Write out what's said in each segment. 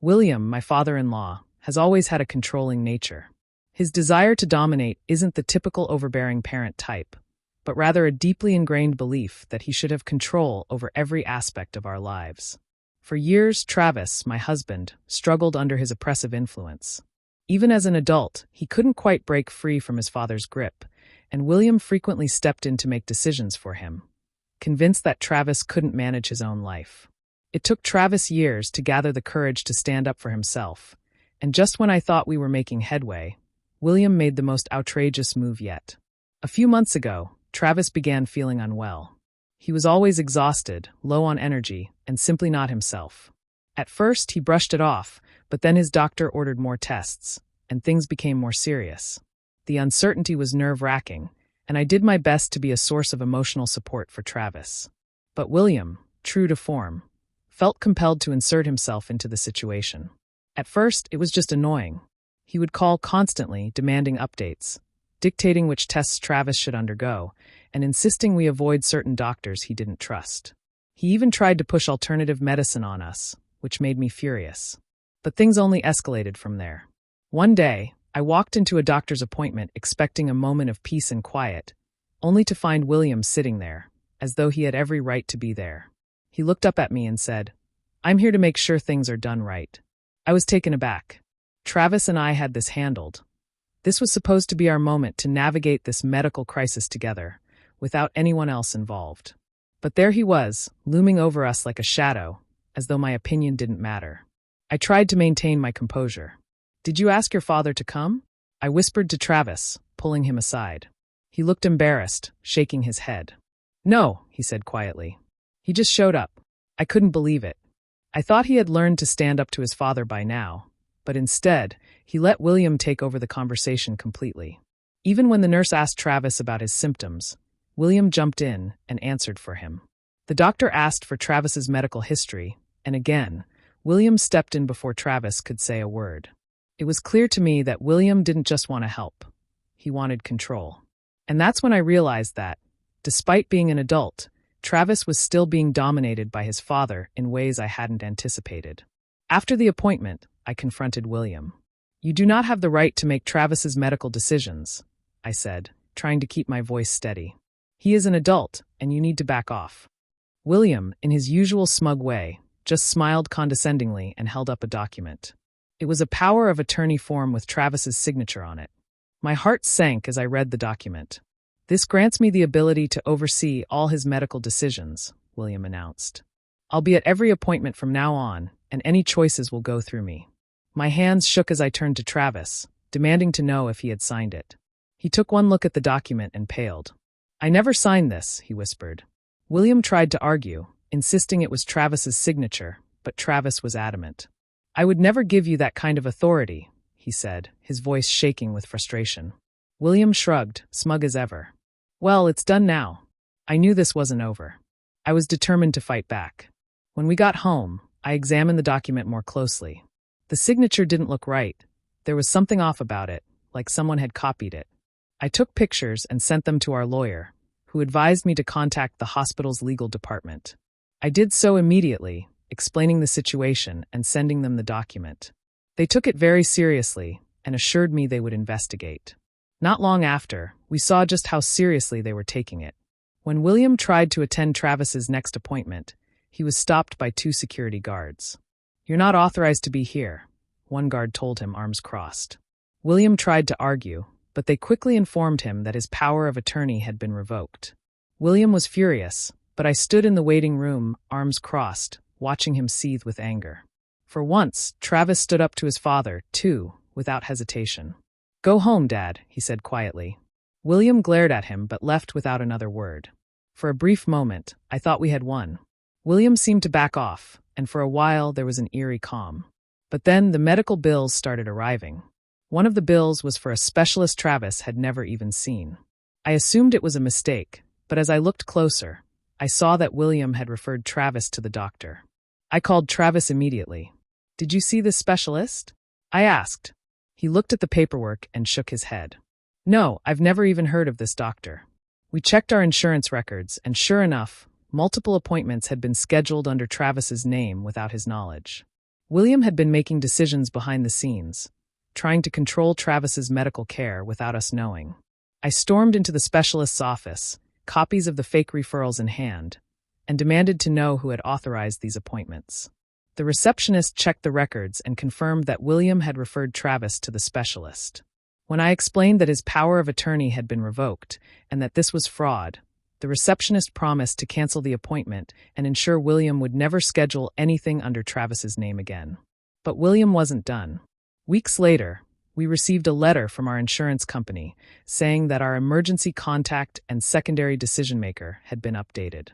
William, my father-in-law, has always had a controlling nature. His desire to dominate isn't the typical overbearing parent type, but rather a deeply ingrained belief that he should have control over every aspect of our lives. For years, Travis, my husband, struggled under his oppressive influence. Even as an adult, he couldn't quite break free from his father's grip, and William frequently stepped in to make decisions for him, convinced that Travis couldn't manage his own life. It took Travis years to gather the courage to stand up for himself, and just when I thought we were making headway, William made the most outrageous move yet. A few months ago, Travis began feeling unwell. He was always exhausted, low on energy, and simply not himself. At first, he brushed it off, but then his doctor ordered more tests, and things became more serious. The uncertainty was nerve-wracking, and I did my best to be a source of emotional support for Travis. But William, true to form, felt compelled to insert himself into the situation. At first, it was just annoying. He would call constantly, demanding updates, dictating which tests Travis should undergo, and insisting we avoid certain doctors he didn't trust. He even tried to push alternative medicine on us, which made me furious. But things only escalated from there. One day, I walked into a doctor's appointment expecting a moment of peace and quiet, only to find William sitting there, as though he had every right to be there. He looked up at me and said, "I'm here to make sure things are done right." I was taken aback. Travis and I had this handled. This was supposed to be our moment to navigate this medical crisis together, without anyone else involved. But there he was, looming over us like a shadow, as though my opinion didn't matter. I tried to maintain my composure. "Did you ask your father to come?" I whispered to Travis, pulling him aside. He looked embarrassed, shaking his head. "No," he said quietly. "He just showed up." I couldn't believe it. I thought he had learned to stand up to his father by now, but instead, he let William take over the conversation completely. Even when the nurse asked Travis about his symptoms, William jumped in and answered for him. The doctor asked for Travis's medical history, and again, William stepped in before Travis could say a word. It was clear to me that William didn't just want to help. He wanted control. And that's when I realized that, despite being an adult, Travis was still being dominated by his father in ways I hadn't anticipated. After the appointment, I confronted William. "You do not have the right to make Travis's medical decisions," I said, trying to keep my voice steady. "He is an adult, and you need to back off." William, in his usual smug way, just smiled condescendingly and held up a document. It was a power of attorney form with Travis's signature on it. My heart sank as I read the document. "This grants me the ability to oversee all his medical decisions," William announced. "I'll be at every appointment from now on, and any choices will go through me." My hands shook as I turned to Travis, demanding to know if he had signed it. He took one look at the document and paled. "I never signed this," he whispered. William tried to argue, insisting it was Travis's signature, but Travis was adamant. "I would never give you that kind of authority," he said, his voice shaking with frustration. William shrugged, smug as ever. "Well, it's done now." I knew this wasn't over. I was determined to fight back. When we got home, I examined the document more closely. The signature didn't look right. There was something off about it, like someone had copied it. I took pictures and sent them to our lawyer, who advised me to contact the hospital's legal department. I did so immediately, explaining the situation and sending them the document. They took it very seriously and assured me they would investigate. Not long after, we saw just how seriously they were taking it. When William tried to attend Travis's next appointment, he was stopped by 2 security guards. "You're not authorized to be here," one guard told him, arms crossed. William tried to argue, but they quickly informed him that his power of attorney had been revoked. William was furious, but I stood in the waiting room, arms crossed, watching him seethe with anger. For once, Travis stood up to his father, too, without hesitation. "Go home, Dad," he said quietly. William glared at him but left without another word. For a brief moment, I thought we had won. William seemed to back off, and for a while there was an eerie calm. But then the medical bills started arriving. One of the bills was for a specialist Travis had never even seen. I assumed it was a mistake, but as I looked closer, I saw that William had referred Travis to the doctor. I called Travis immediately. "Did you see this specialist?" I asked. He looked at the paperwork and shook his head. "No, I've never even heard of this doctor." We checked our insurance records, and sure enough, multiple appointments had been scheduled under Travis's name without his knowledge. William had been making decisions behind the scenes, trying to control Travis's medical care without us knowing. I stormed into the specialist's office, copies of the fake referrals in hand, and demanded to know who had authorized these appointments. The receptionist checked the records and confirmed that William had referred Travis to the specialist. When I explained that his power of attorney had been revoked and that this was fraud, the receptionist promised to cancel the appointment and ensure William would never schedule anything under Travis's name again. But William wasn't done. Weeks later, we received a letter from our insurance company saying that our emergency contact and secondary decision-maker had been updated.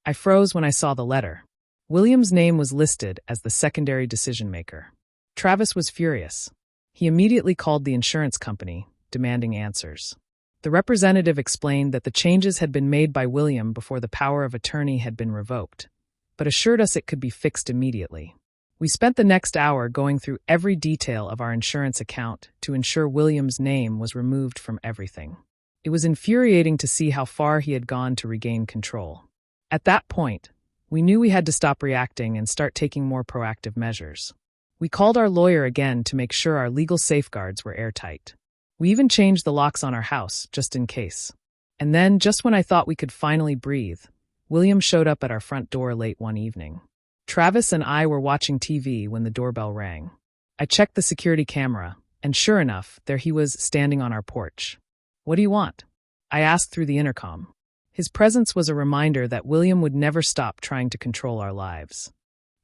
I froze when I saw the letter. William's name was listed as the secondary decision-maker. Travis was furious. He immediately called the insurance company, demanding answers. The representative explained that the changes had been made by William before the power of attorney had been revoked, but assured us it could be fixed immediately. We spent the next hour going through every detail of our insurance account to ensure William's name was removed from everything. It was infuriating to see how far he had gone to regain control. At that point, we knew we had to stop reacting and start taking more proactive measures. We called our lawyer again to make sure our legal safeguards were airtight. We even changed the locks on our house, just in case. And then, just when I thought we could finally breathe, William showed up at our front door late one evening. Travis and I were watching TV when the doorbell rang. I checked the security camera, and sure enough, there he was standing on our porch. "What do you want?" I asked through the intercom. His presence was a reminder that William would never stop trying to control our lives.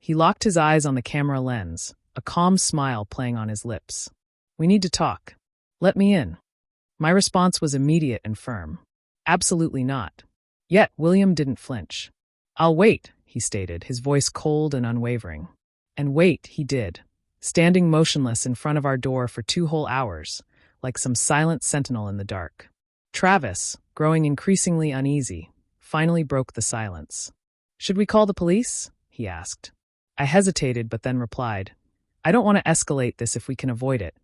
He locked his eyes on the camera lens, a calm smile playing on his lips. "We need to talk. Let me in." My response was immediate and firm. "Absolutely not." Yet William didn't flinch. "I'll wait," he stated, his voice cold and unwavering. And wait, he did, standing motionless in front of our door for 2 whole hours, like some silent sentinel in the dark. Travis, growing increasingly uneasy, finally broke the silence. "Should we call the police?" he asked. I hesitated but then replied, "I don't want to escalate this if we can avoid it,"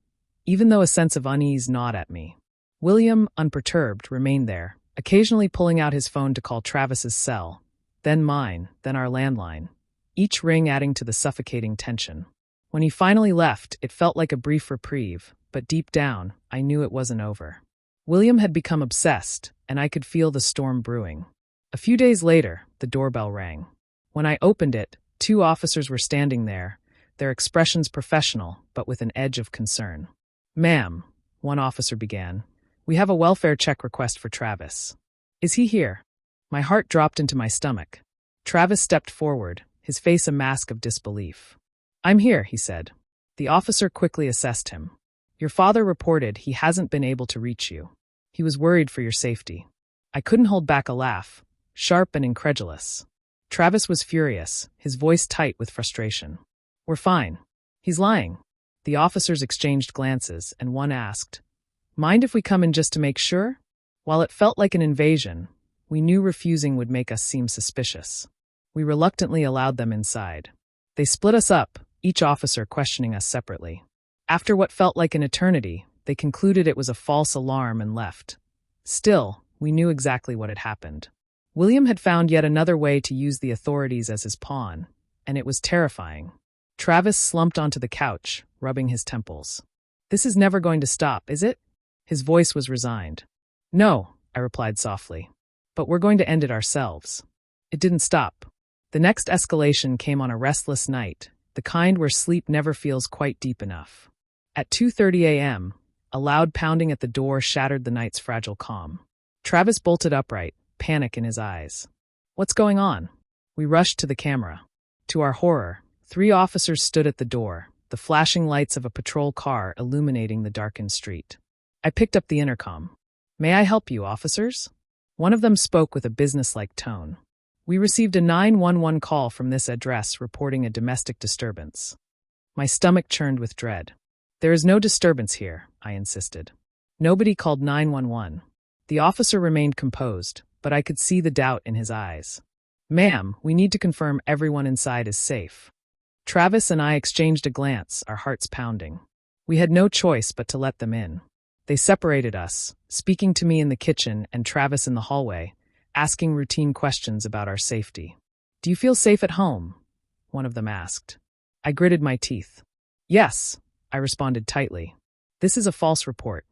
even though a sense of unease gnawed at me. William, unperturbed, remained there, occasionally pulling out his phone to call Travis's cell, then mine, then our landline, each ring adding to the suffocating tension. When he finally left, it felt like a brief reprieve, but deep down, I knew it wasn't over. William had become obsessed, and I could feel the storm brewing. A few days later, the doorbell rang. When I opened it, 2 officers were standing there, their expressions professional, but with an edge of concern. "Ma'am," one officer began, "we have a welfare check request for Travis." "Is he here?" My heart dropped into my stomach. Travis stepped forward, his face a mask of disbelief. "I'm here," he said. The officer quickly assessed him. "Your father reported he hasn't been able to reach you. He was worried for your safety." I couldn't hold back a laugh, sharp and incredulous. Travis was furious, his voice tight with frustration. "We're fine. He's lying." The officers exchanged glances, and one asked, "Mind if we come in just to make sure?" While it felt like an invasion, we knew refusing would make us seem suspicious. We reluctantly allowed them inside. They split us up, each officer questioning us separately. After what felt like an eternity, they concluded it was a false alarm and left. Still, we knew exactly what had happened. William had found yet another way to use the authorities as his pawn, and it was terrifying. Travis slumped onto the couch, rubbing his temples. "This is never going to stop, is it?" His voice was resigned. "No," I replied softly. "But we're going to end it ourselves." It didn't stop. The next escalation came on a restless night, the kind where sleep never feels quite deep enough. At 2:30 a.m., a loud pounding at the door shattered the night's fragile calm. Travis bolted upright, panic in his eyes. "What's going on?" We rushed to the camera. To our horror, 3 officers stood at the door, the flashing lights of a patrol car illuminating the darkened street. I picked up the intercom. "May I help you, officers?" One of them spoke with a businesslike tone. "We received a 911 call from this address reporting a domestic disturbance." My stomach churned with dread. "There is no disturbance here," I insisted. Nobody called 911. The officer remained composed, but I could see the doubt in his eyes. "Ma'am, we need to confirm everyone inside is safe." Travis and I exchanged a glance, our hearts pounding. We had no choice but to let them in. They separated us, speaking to me in the kitchen and Travis in the hallway, asking routine questions about our safety. "Do you feel safe at home?" one of them asked. I gritted my teeth. Yes, I responded tightly. This is a false report.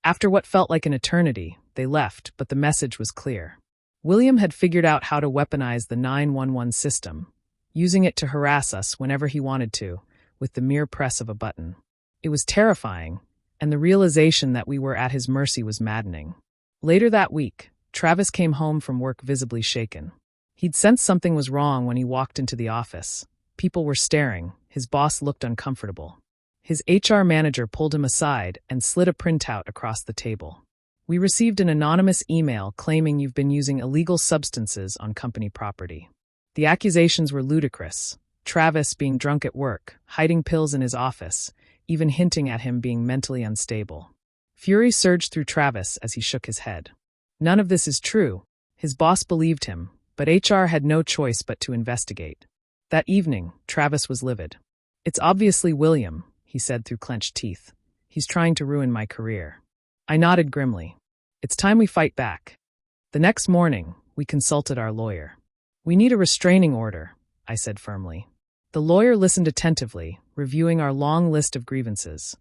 After what felt like an eternity, they left, but the message was clear. William had figured out how to weaponize the 911 system, using it to harass us whenever he wanted to, with the mere press of a button. It was terrifying, and the realization that we were at his mercy was maddening. Later that week, Travis came home from work visibly shaken. He'd sensed something was wrong when he walked into the office. People were staring. His boss looked uncomfortable. His HR manager pulled him aside and slid a printout across the table. We received an anonymous email claiming you've been using illegal substances on company property. The accusations were ludicrous. Travis being drunk at work, hiding pills in his office, even hinting at him being mentally unstable. Fury surged through Travis as he shook his head. None of this is true. His boss believed him, but HR had no choice but to investigate. That evening, Travis was livid. It's obviously William, he said through clenched teeth. He's trying to ruin my career. I nodded grimly. It's time we fight back. The next morning, we consulted our lawyer. We need a restraining order, I said firmly. The lawyer listened attentively, reviewing our long list of grievances.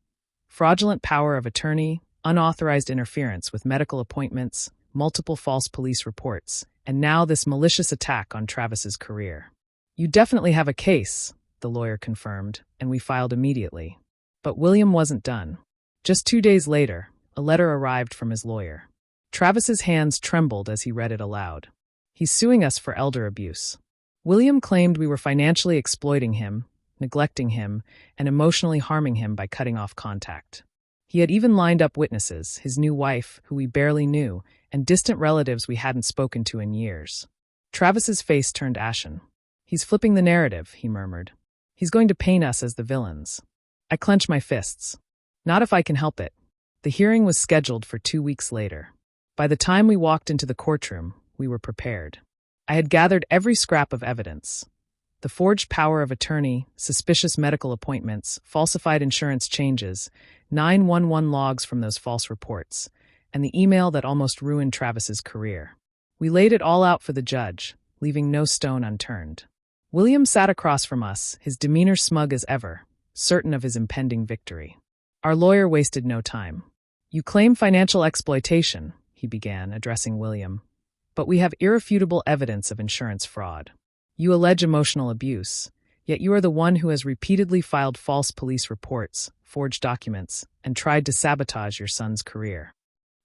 Fraudulent power of attorney, unauthorized interference with medical appointments, multiple false police reports, and now this malicious attack on Travis's career. You definitely have a case, the lawyer confirmed, and we filed immediately. But William wasn't done. Just 2 days later, a letter arrived from his lawyer. Travis's hands trembled as he read it aloud. He's suing us for elder abuse. William claimed we were financially exploiting him, neglecting him, and emotionally harming him by cutting off contact. He had even lined up witnesses, his new wife, who we barely knew, and distant relatives we hadn't spoken to in years. Travis's face turned ashen. He's flipping the narrative, he murmured. He's going to paint us as the villains. I clenched my fists. Not if I can help it. The hearing was scheduled for 2 weeks later. By the time we walked into the courtroom, we were prepared. I had gathered every scrap of evidence. The forged power of attorney, suspicious medical appointments, falsified insurance changes, 911 logs from those false reports, and the email that almost ruined Travis's career. We laid it all out for the judge, leaving no stone unturned. William sat across from us, his demeanor smug as ever, certain of his impending victory. Our lawyer wasted no time. You claim financial exploitation, he began, addressing William. But we have irrefutable evidence of insurance fraud. You allege emotional abuse, yet you are the one who has repeatedly filed false police reports, forged documents, and tried to sabotage your son's career.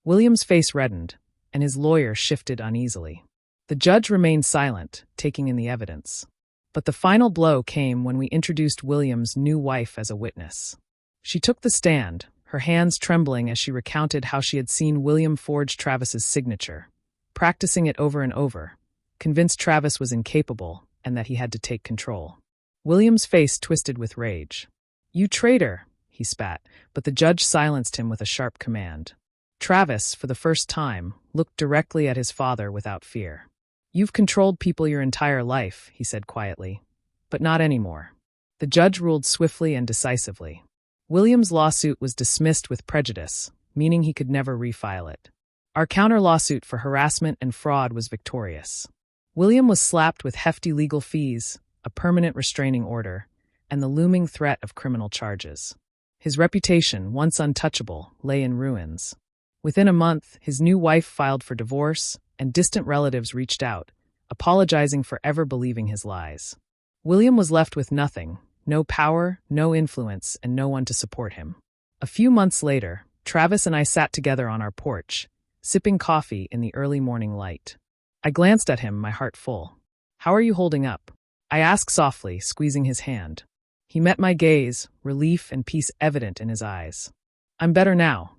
William's face reddened, and his lawyer shifted uneasily. The judge remained silent, taking in the evidence. But the final blow came when we introduced William's new wife as a witness. She took the stand, her hands trembling as she recounted how she had seen William forge Travis's signature, practicing it over and over, convinced Travis was incapable and that he had to take control. William's face twisted with rage. You traitor, he spat, but the judge silenced him with a sharp command. Travis, for the first time, looked directly at his father without fear. You've controlled people your entire life, he said quietly, but not anymore. The judge ruled swiftly and decisively. William's lawsuit was dismissed with prejudice, meaning he could never refile it. Our counter-lawsuit for harassment and fraud was victorious. William was slapped with hefty legal fees, a permanent restraining order, and the looming threat of criminal charges. His reputation, once untouchable, lay in ruins. Within a month, his new wife filed for divorce, and distant relatives reached out, apologizing for ever believing his lies. William was left with nothing, no power, no influence, and no one to support him. A few months later, Travis and I sat together on our porch, sipping coffee in the early morning light. I glanced at him, my heart full. How are you holding up? I asked softly, squeezing his hand. He met my gaze, relief and peace evident in his eyes. I'm better now,